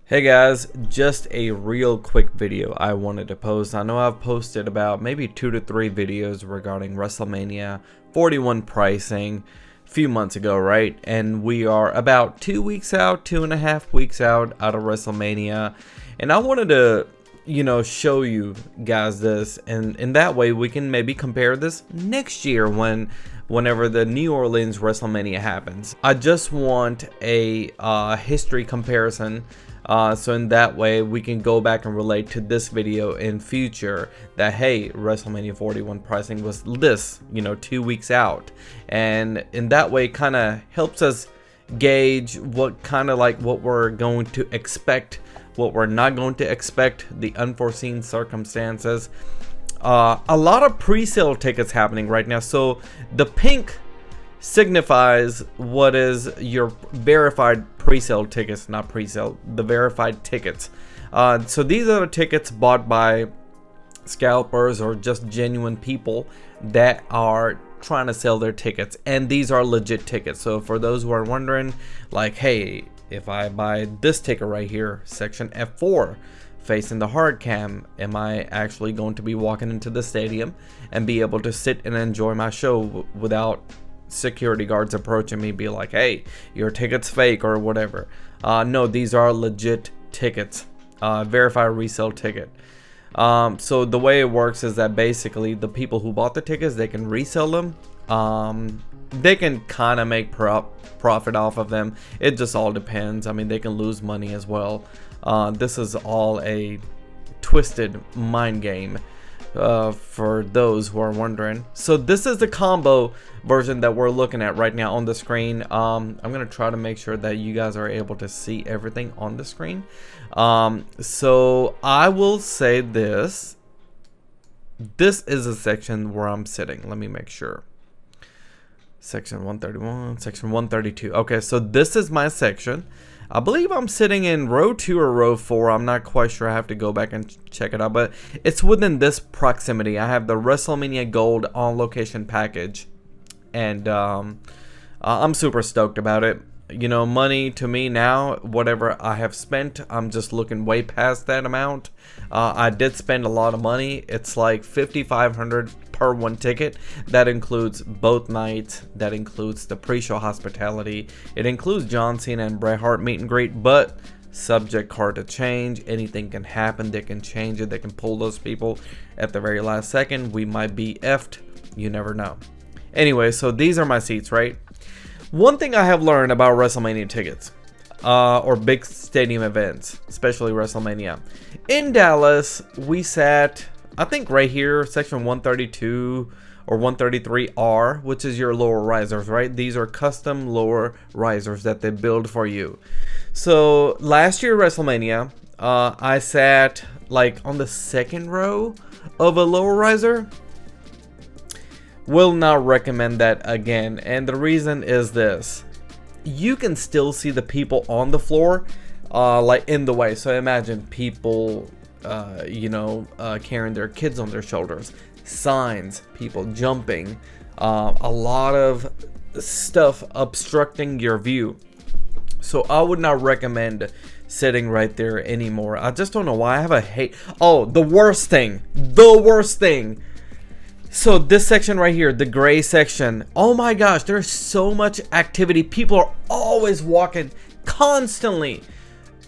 Hey guys, just a real quick video I wanted to post. I know I've posted about maybe 2 to 3 videos regarding Wrestlemania 41 pricing a few months ago, right? And we are about 2 weeks out, 2.5 weeks out of Wrestlemania. And I wanted to, show you guys this, and in that way we can maybe compare this next year whenever the New Orleans Wrestlemania happens. I just want a history comparison. So in that way we can go back and relate to this video in future that, hey, WrestleMania 41 pricing was this, 2 weeks out. And in that way kind of helps us gauge what we're going to expect, what we're not going to expect, the unforeseen circumstances. A lot of pre-sale tickets happening right now. So the pink signifies what is your verified pre-sale tickets, not pre-sale, the verified tickets. So these are the tickets bought by scalpers or just genuine people that are trying to sell their tickets, and these are legit tickets. So for those who are wondering, like, hey, if I buy this ticket right here, section F4, facing the hard cam, am I actually going to be walking into the stadium and be able to sit and enjoy my show without security guards approaching me, be like, hey, your ticket's fake or whatever? No, these are legit tickets, verified resale ticket. So the way it works is that basically the people who bought the tickets, they can resell them. They can kind of make profit off of them. It just all depends. I mean, they can lose money as well. This is all a twisted mind game, for those who are wondering. So this is the combo version that we're looking at right now on the screen. I'm gonna try to make sure that you guys are able to see everything on the screen. So I will say this is a section where I'm sitting. Let me make sure. Section 131, section 132. Okay, so this is my section. I believe I'm sitting in row 2 or row 4. I'm not quite sure. I have to go back and check it out, but it's within this proximity. I have the WrestleMania Gold on location package, and I'm super stoked about it. Money to me now, whatever I have spent, I'm just looking way past that amount. I did spend a lot of money. It's like $5,500 per one ticket. That includes both nights. That includes the pre-show hospitality. It includes John Cena and Bret Hart meet and greet, but subject card to change. Anything can happen. They can change it. They can pull those people at the very last second. We might be effed. You never know. Anyway, so these are my seats, right? One thing I have learned about WrestleMania tickets, or big stadium events, especially WrestleMania. In Dallas, we sat, I think right here, section 132 or 133R, which is your lower risers, right? These are custom lower risers that they build for you. So last year WrestleMania, I sat like on the second row of a lower riser. Will not recommend that again, and the reason is this: you can still see the people on the floor, like in the way. So imagine people, carrying their kids on their shoulders, signs, people jumping, a lot of stuff obstructing your view. So I would not recommend sitting right there anymore. I just don't know why. I have a hate. Oh, the worst thing. So this section right here, the gray section, oh my gosh, there's so much activity. People are always walking constantly.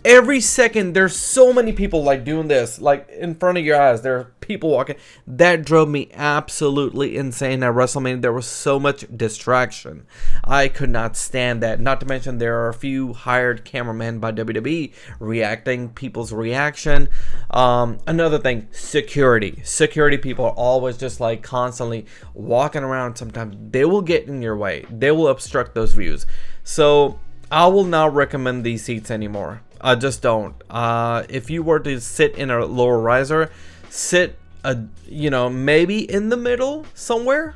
Every second, there's so many people like doing this, like in front of your eyes. There are people walking. That drove me absolutely insane at WrestleMania. There was so much distraction. I could not stand that. Not to mention there are a few hired cameramen by WWE reacting people's reaction. Another thing, security. Security people are always just like constantly walking around. Sometimes they will get in your way. They will obstruct those views. So I will not recommend these seats anymore. I just don't. If you were to sit in a lower riser, sit, maybe in the middle somewhere.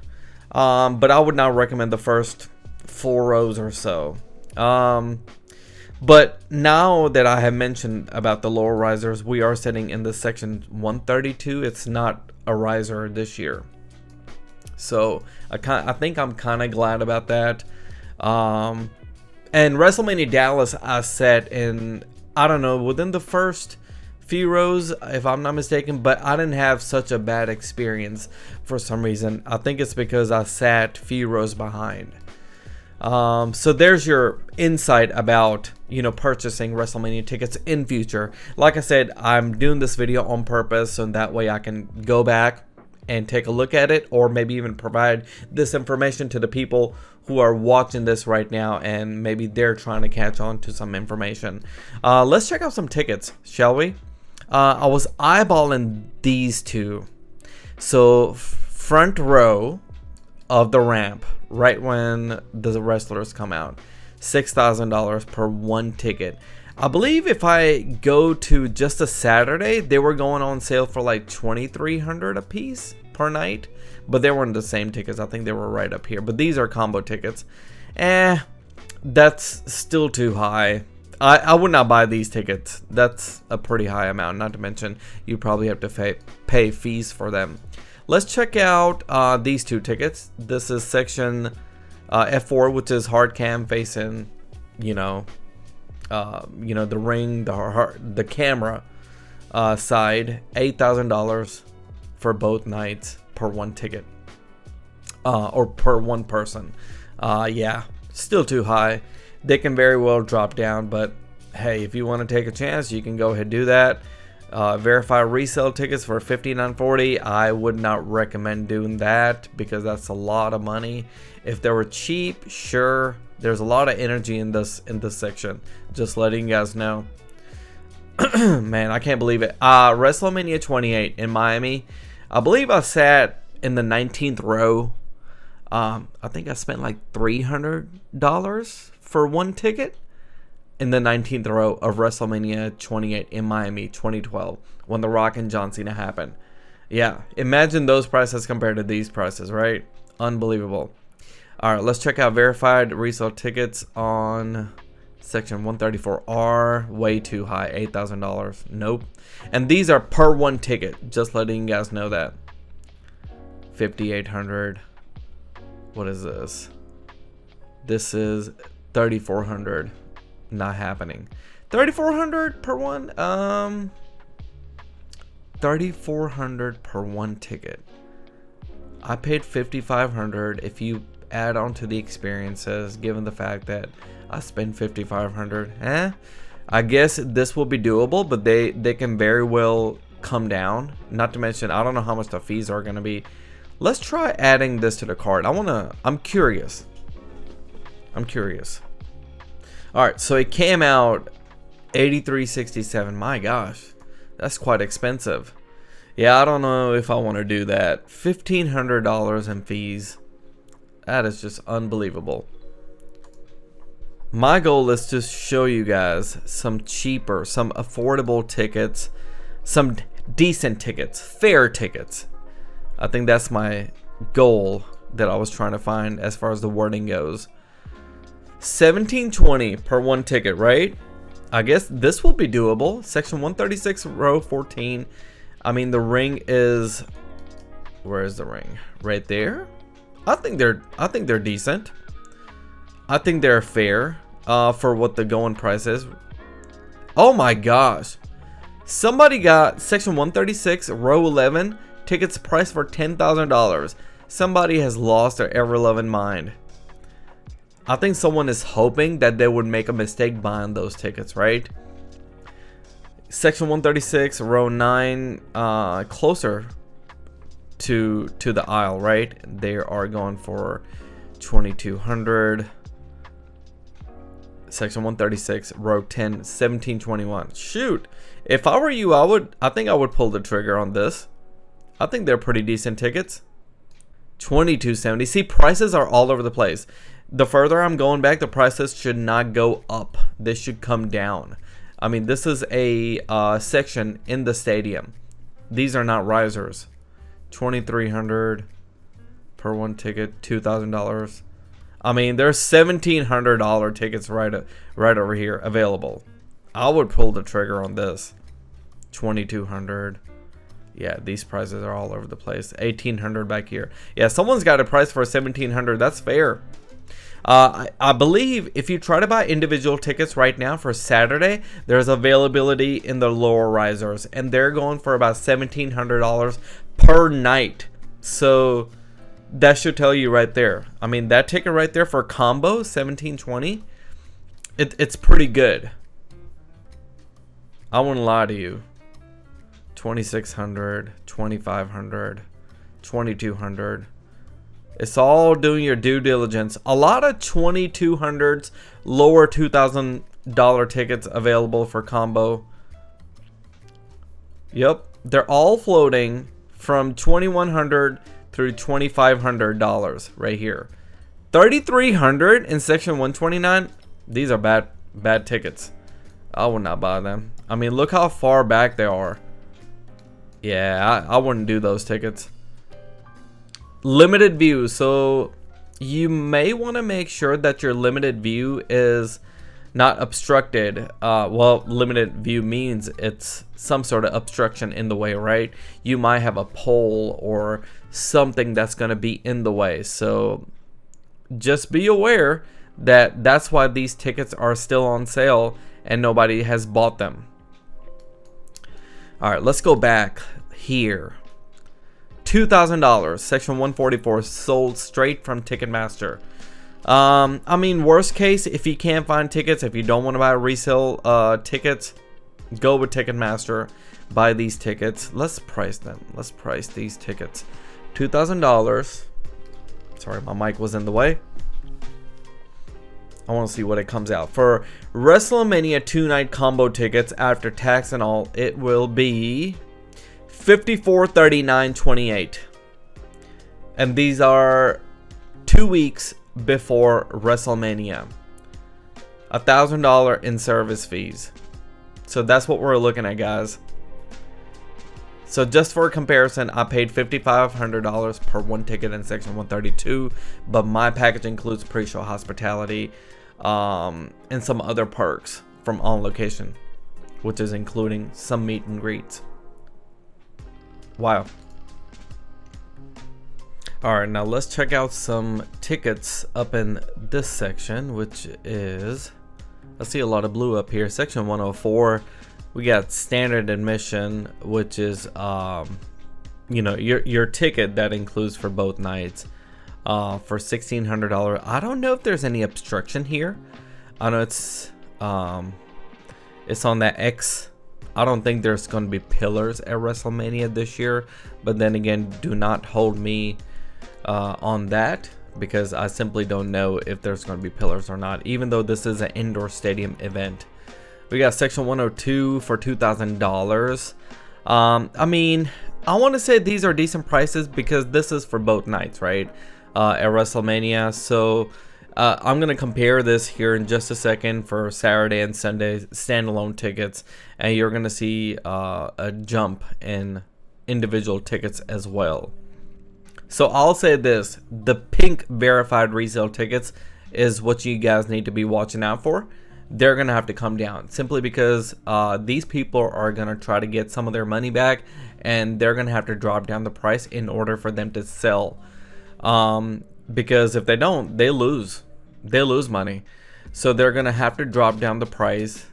But I would not recommend the first 4 rows or so. But now that I have mentioned about the lower risers, we are sitting in the section 132. It's not a riser this year. So I think I'm kind of glad about that. And WrestleMania Dallas, I sat in I don't know, within the first few rows, if I'm not mistaken, but I didn't have such a bad experience for some reason. I think it's because I sat few rows behind. So there's your insight about, you know, purchasing WrestleMania tickets in future. Like I said, I'm doing this video on purpose so that way I can go back and take a look at it, or maybe even provide this information to the people who are watching this right now and maybe they're trying to catch on to some information. Let's check out some tickets, shall we? I was eyeballing these two. So front row of the ramp, right when the wrestlers come out, $6,000 per one ticket. I believe if I go to just a Saturday, they were going on sale for like $2,300 a piece per night, but they weren't the same tickets. I think they were right up here, but these are combo tickets. That's still too high. I would not buy these tickets. That's a pretty high amount, not to mention you probably have to pay fees for them. Let's check out these two tickets. This is section F4, which is hard cam facing, you know, the ring, the camera side. $8,000 for both nights per one ticket, or per one person. Yeah, still too high. They can very well drop down, but hey, if you want to take a chance, you can go ahead and do that. Verify resale tickets for $59.40. I would not recommend doing that because that's a lot of money. If they were cheap, sure. There's a lot of energy in this section. Just letting you guys know. Man, I can't believe it. WrestleMania 28 in Miami. I believe I sat in the 19th row. I think I spent like $300 for one ticket in the 19th row of WrestleMania 28 in Miami 2012 when The Rock and John Cena happened. Yeah, imagine those prices compared to these prices, right? Unbelievable. All right, let's check out verified resale tickets on section 134R. Way too high, $8,000. Nope. And these are per one ticket, just letting you guys know that. $5,800. What is this? This is $3,400. Not happening. $3,400 per one. $3,400 per one ticket. I paid $5,500. If you add on to the experiences, given the fact that I spent $5,500, I guess this will be doable, but they can very well come down. Not to mention, I don't know how much the fees are going to be. Let's try adding this to the cart. I'm curious. All right, so it came out $83.67. My gosh, that's quite expensive. Yeah, I don't know if I want to do that. $1,500 in fees. That is just unbelievable. My goal is to show you guys some cheaper, some affordable tickets, some decent tickets, fair tickets. I think that's my goal that I was trying to find as far as the wording goes. $17.20 per one ticket, right? I guess this will be doable. Section 136, row 14. I mean, the ring is, where is the ring? Right there. I think they're decent. I think they're fair for what the going price is. Oh my gosh. Somebody got section 136, row 11, tickets priced for $10,000. Somebody has lost their ever-loving mind. I think someone is hoping that they would make a mistake buying those tickets, right? Section 136, row 9, closer to the aisle, right? They are going for $2,200. Section 136, row 10, $1,721. Shoot, if I were you, I think I would pull the trigger on this. I think they're pretty decent tickets. $2,270. See, prices are all over the place. The further I'm going back, the prices should not go up. They should come down. I mean, this is a section in the stadium. These are not risers. $2,300 per one ticket. $2,000. I mean, there's $1,700 tickets right over here available. I would pull the trigger on this. $2,200. Yeah, these prices are all over the place. $1,800 back here. Yeah, someone's got a price for $1,700. That's fair. I believe if you try to buy individual tickets right now for Saturday, there's availability in the lower risers, and they're going for about $1,700 per night. So that should tell you right there. I mean, that ticket right there for combo, $1,720, it's pretty good. I won't lie to you. $2,600, $2,500, $2,200. It's all doing your due diligence. A lot of $2,200s, lower $2,000 tickets available for combo. Yep, they're all floating from $2,100 through $2,500 right here. $3,300 in section 129. These are bad tickets. I would not buy them. I mean, look how far back they are. Yeah, I wouldn't do those tickets. Limited view. So you may want to make sure that your limited view is not obstructed. Well, limited view means it's some sort of obstruction in the way, right? You might have a pole or something that's going to be in the way. So just be aware that that's why these tickets are still on sale and nobody has bought them. All right, let's go back here. $2,000, section 144, sold straight from Ticketmaster. I mean, worst case, if you can't find tickets, if you don't want to buy resale tickets, go with Ticketmaster. Buy these tickets. Let's price them. Let's price these tickets. $2,000. Sorry, my mic was in the way. I want to see what it comes out. For Wrestlemania 2-night combo tickets after tax and all, it will be $54.39.28. And these are 2 weeks before Wrestlemania. $1,000 in service fees. So that's what we're looking at, guys. So just for comparison, I paid $5,500 per one ticket in section 132, but my package includes pre-show hospitality and some other perks from On Location, which is including some meet and greets. Wow. Alright, now let's check out some tickets up in this section, which is, I see a lot of blue up here. Section 104, we got standard admission, which is you know, your ticket that includes for both nights for $1,600. I don't know if there's any obstruction here. I know it's on that X. I don't think there's going to be pillars at WrestleMania this year, but then again, do not hold me on that, because I simply don't know if there's going to be pillars or not, even though this is an indoor stadium event. We got section 102 for $2,000. I mean, I want to say these are decent prices because this is for both nights, right? At WrestleMania. So I'm going to compare this here in just a second for Saturday and Sunday standalone tickets, and you're going to see a jump in individual tickets as well. So I'll say this, the pink verified resale tickets is what you guys need to be watching out for. They're going to have to come down simply because these people are going to try to get some of their money back, and they're going to have to drop down the price in order for them to sell. Because if they don't, they lose money. So they're going to have to drop down the price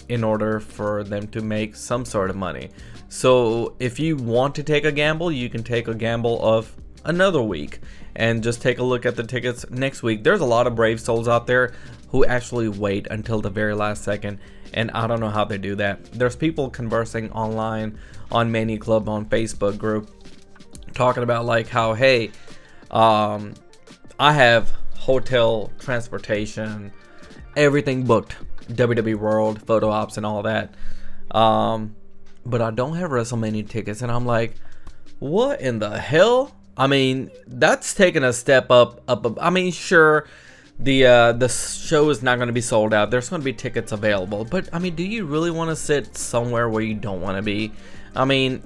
in order for them to make some sort of money. So if you want to take a gamble, you can take a gamble of another week and just take a look at the tickets next week. There's a lot of brave souls out there who actually wait until the very last second, and I don't know how they do that. There's people conversing online on Mania Club on Facebook group talking about like how, hey, I have hotel, transportation, everything booked, WWE World, photo ops and all that, but I don't have WrestleMania tickets. And I'm like, what in the hell? I mean, that's taking a step up. I mean, sure, the show is not going to be sold out. There's going to be tickets available, but I mean, do you really want to sit somewhere where you don't want to be? I mean,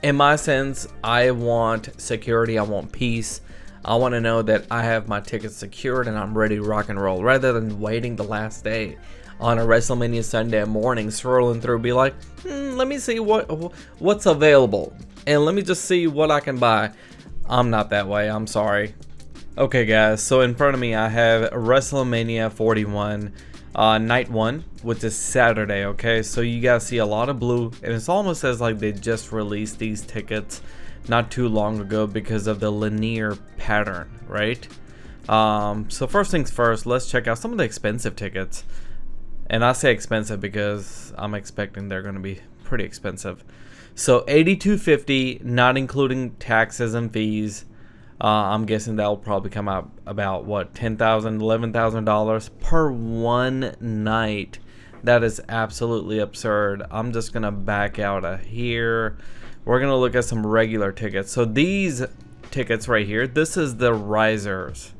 in my sense, I want security. I want peace. I want to know that I have my tickets secured and I'm ready to rock and roll, rather than waiting the last day on a WrestleMania Sunday morning, scrolling through, be like, let me see what's available, and let me just see what I can buy. I'm not that way. I'm sorry. Okay guys, so in front of me I have Wrestlemania 41 night 1, which is Saturday. Okay, so you guys see a lot of blue, and it's almost as like they just released these tickets not too long ago because of the linear pattern, right? So first things first, let's check out some of the expensive tickets. And I say expensive because I'm expecting they're going to be pretty expensive. So $82.50, not including taxes and fees. I'm guessing that will probably come out about what, $10,000, $11,000 per one night. That is absolutely absurd. I'm just gonna back out of here. We're gonna look at some regular tickets. So these tickets right here, this is the risers.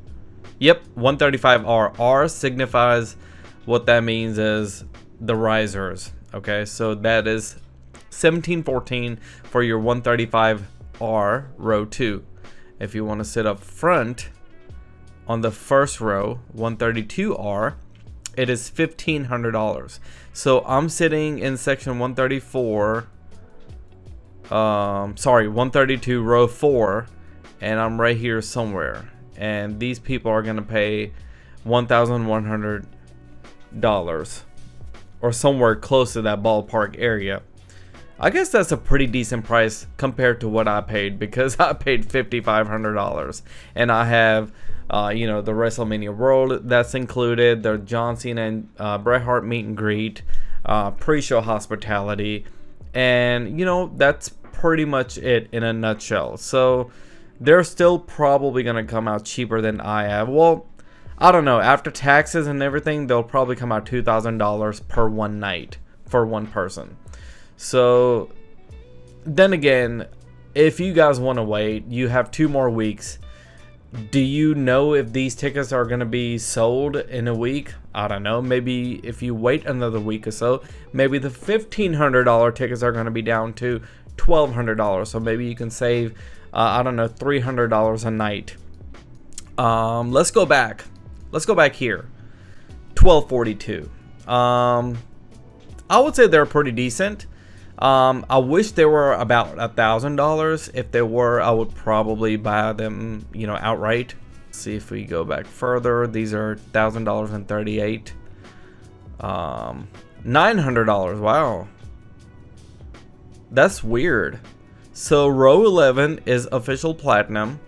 Yep, 135R. R signifies, what that means is the risers. Okay, so that is $17.14 for your 135R row 2. If you want to sit up front on the first row, 132R, it is $1,500. So I'm sitting in section 134, 132 row 4, and I'm right here somewhere. And these people are gonna pay $1,100 or somewhere close to that ballpark area. I guess that's a pretty decent price compared to what I paid, because I paid $5,500, and I have, you know, the WrestleMania World that's included, the John Cena and Bret Hart meet and greet, pre-show hospitality, and you know, that's pretty much it in a nutshell. So they're still probably gonna come out cheaper than I have. Well, I don't know. After taxes and everything, they'll probably come out $2,000 per one night for one person. So then again, if you guys want to wait, you have 2 more weeks. Do you know if these tickets are going to be sold in a week? I don't know. Maybe if you wait another week or so, maybe the $1,500 tickets are going to be down to $1,200. So maybe you can save, I don't know, $300 a night. Let's go back. Let's go back here. 1242. I would say they're pretty decent. I wish they were about $1,000. If they were, I would probably buy them, you know, outright. Let's see if we go back further. These are $1,038. $900. Wow, that's weird. So row 11 is official platinum.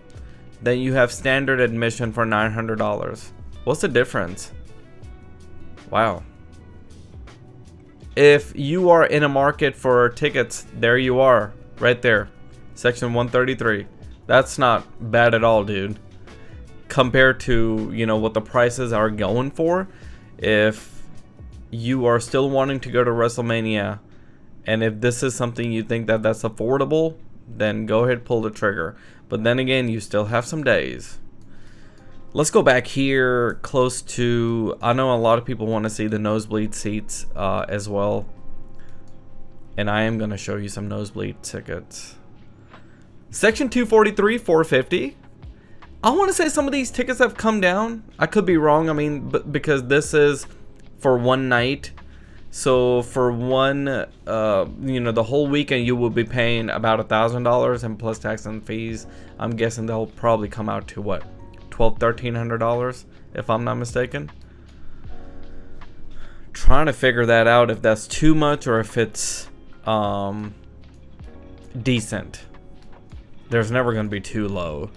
Then you have standard admission for $900. What's the difference? Wow. If you are in a market for tickets, there you are, right there, section 133. That's not bad at all, dude. Compared to, you know, what the prices are going for. If you are still wanting to go to WrestleMania, and if this is something you think that that's affordable, then go ahead, pull the trigger. But then again, you still have some days. Let's go back here close to, I know a lot of people want to see the nosebleed seats as well. And I am going to show you some nosebleed tickets. Section 243, $450. I want to say some of these tickets have come down. I could be wrong. I mean, because this is for one night. So for one, you know, the whole weekend you will be paying about $1,000, and plus tax and fees. I'm guessing they'll probably come out to what? $1,300, if I'm not mistaken. Trying to figure that out, if that's too much or if it's decent. There's never going to be too low.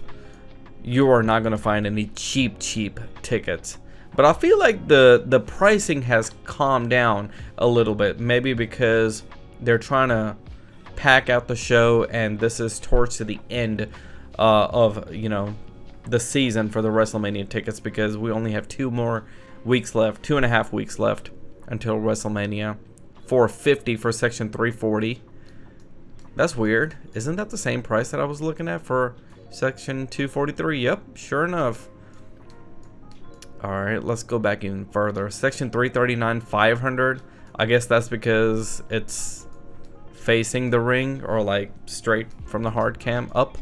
You are not going to find any cheap tickets. But I feel like the pricing has calmed down a little bit. Maybe because they're trying to pack out the show, and this is towards the end of, you know, the season for the WrestleMania tickets, because we only have 2 more weeks left, 2.5 weeks left until WrestleMania. $450 for section 340. That's weird. Isn't that the same price that I was looking at for section 243? Yep, sure enough. Alright, let's go back even further. Section 339, $500. I guess that's because it's facing the ring, or like straight from the hard cam up.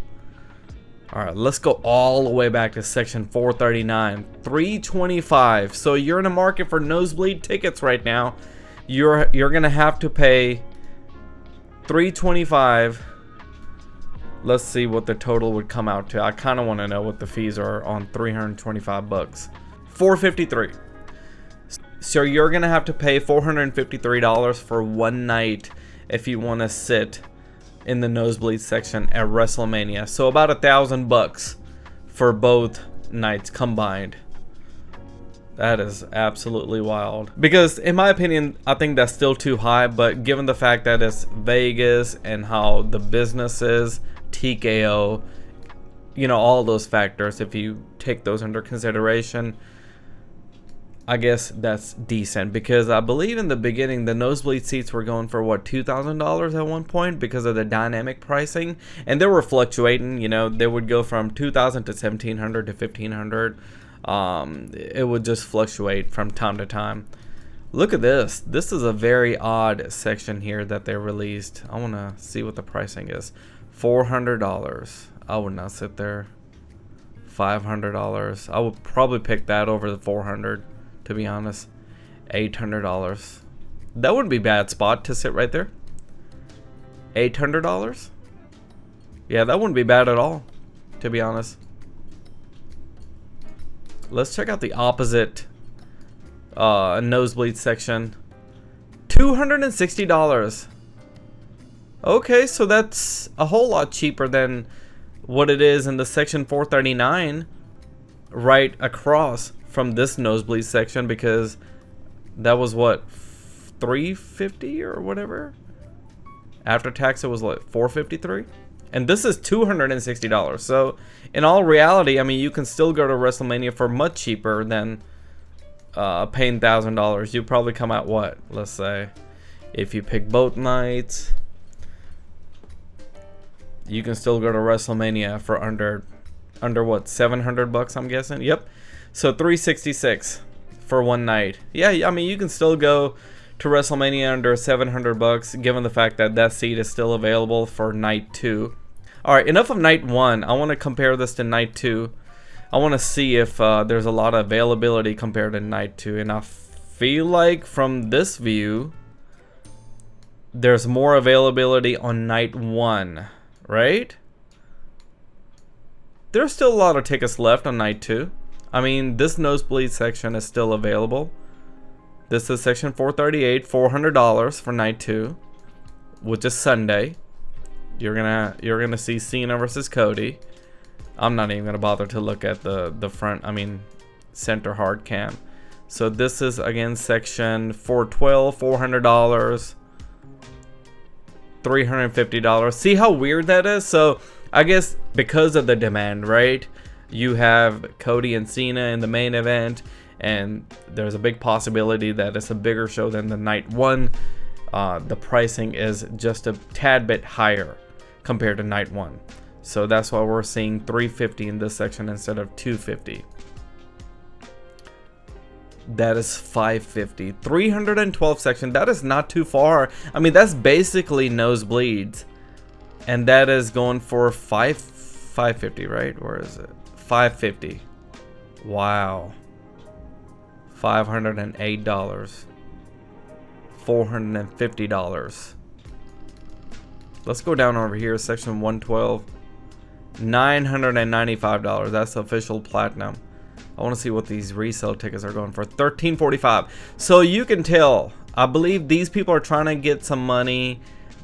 Alright, let's go all the way back to section 439, $325. So you're in a market for nosebleed tickets right now. You're gonna have to pay $325 Let's see what the total would come out to. I kind of want to know what the fees are on 325 bucks. 453. So you're gonna have to pay $453 for one night if you want to sit in the nosebleed section at Wrestlemania. So about $1,000 for both nights combined. That is absolutely wild. Because in my opinion, I think that's still too high, but given the fact that it's Vegas and how the business is, TKO, you know, all those factors, if you take those under consideration, I guess that's decent. Because I believe in the beginning the nosebleed seats were going for what, $2,000 at one point because of the dynamic pricing, and they were fluctuating. You know, they would go from $2,000 to $1,700 to $1,500. It would just fluctuate from time to time. Look at this. This is a very odd section here that they released. I want to see what the pricing is. $400. I would not sit there. $500. I would probably pick that over the $400, to be honest. $800. That wouldn't be a bad spot to sit right there. $800. Yeah, that wouldn't be bad at all, to be honest. Let's check out the opposite nosebleed section. $260. Okay, so that's a whole lot cheaper than what it is in the section 439 right across from this nosebleed section, because that was what, $350 or whatever. After tax it was like $453, and this is $260. So in all reality, I mean, you can still go to WrestleMania for much cheaper than paying $1,000. You probably come out, what, let's say if you pick both nights, you can still go to WrestleMania for under what, $700, I'm guessing. Yep. So $366 for one night. Yeah, I mean, you can still go to WrestleMania under $700, given the fact that that seat is still available for night 2. All right, enough of night 1. I want to compare this to night 2. I want to see if there's a lot of availability compared to night 2, and I feel like from this view there's more availability on night 1, right? There's still a lot of tickets left on night 2. I mean, this nosebleed section is still available. This is section 438, $400 for night 2, which is Sunday. You're gonna see Cena versus Cody. I'm not even gonna bother to look at the front, I mean, center hard cam. So this is again section 412, $400, $350. See how weird that is? So I guess because of the demand, right? You have Cody and Cena in the main event, and there's a big possibility that it's a bigger show than the night 1. The pricing is just a tad bit higher compared to night 1. So that's why we're seeing $350 in this section instead of $250. That is $550. 312 section. That is not too far. I mean, that's basically nosebleeds, and that is going for $550, right? Where is it? $550. Wow. $508. $450. Let's go down over here, section 112. $995. That's official platinum. I want to see what these resale tickets are going for. $1345. So you can tell, I believe these people are trying to get some money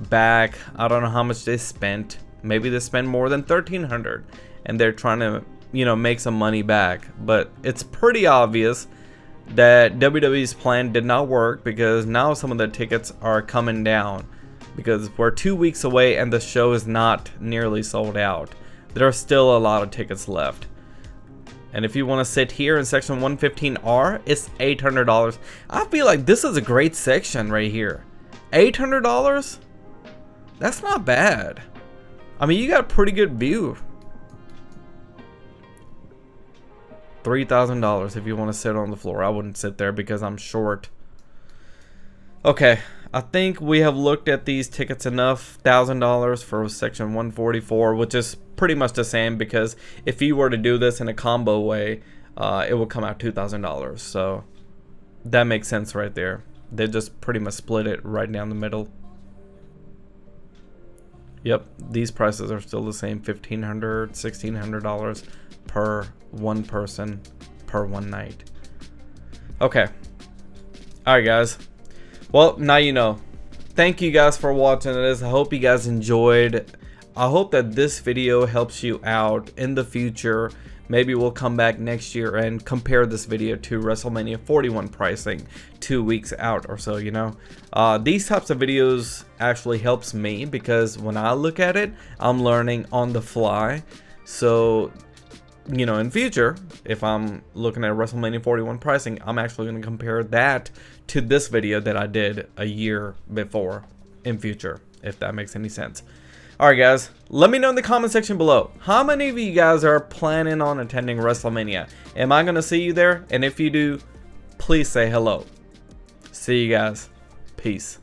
back. I don't know how much they spent. Maybe they spent more than $1,300, and they're trying to, you know, make some money back. But it's pretty obvious that WWE's plan did not work, because now some of the tickets are coming down, because we're 2 weeks away and the show is not nearly sold out. There are still a lot of tickets left. And if you want to sit here in section 115R, it's $800. I feel like this is a great section right here. $800? That's not bad. I mean, you got a pretty good view. $3,000 if you want to sit on the floor. I wouldn't sit there because I'm short. Okay, I think we have looked at these tickets enough. $1,000 for section 144, which is pretty much the same, because if you were to do this in a combo way, it would come out $2,000. So that makes sense right there. They just pretty much split it right down the middle. Yep, these prices are still the same, $1,500, $1,600 per one person per one night. Okay. Alright guys. Well, now you know. Thank you guys for watching this. I hope you guys enjoyed. I hope that this video helps you out in the future. Maybe we'll come back next year and compare this video to WrestleMania 41 pricing 2 weeks out or so, you know. These types of videos actually helps me because when I look at it, I'm learning on the fly. So, you know, in future, if I'm looking at WrestleMania 41 pricing, I'm actually going to compare that to this video that I did a year before in future, if that makes any sense. Alright guys, let me know in the comment section below, how many of you guys are planning on attending WrestleMania? Am I going to see you there? And if you do, please say hello. See you guys. Peace.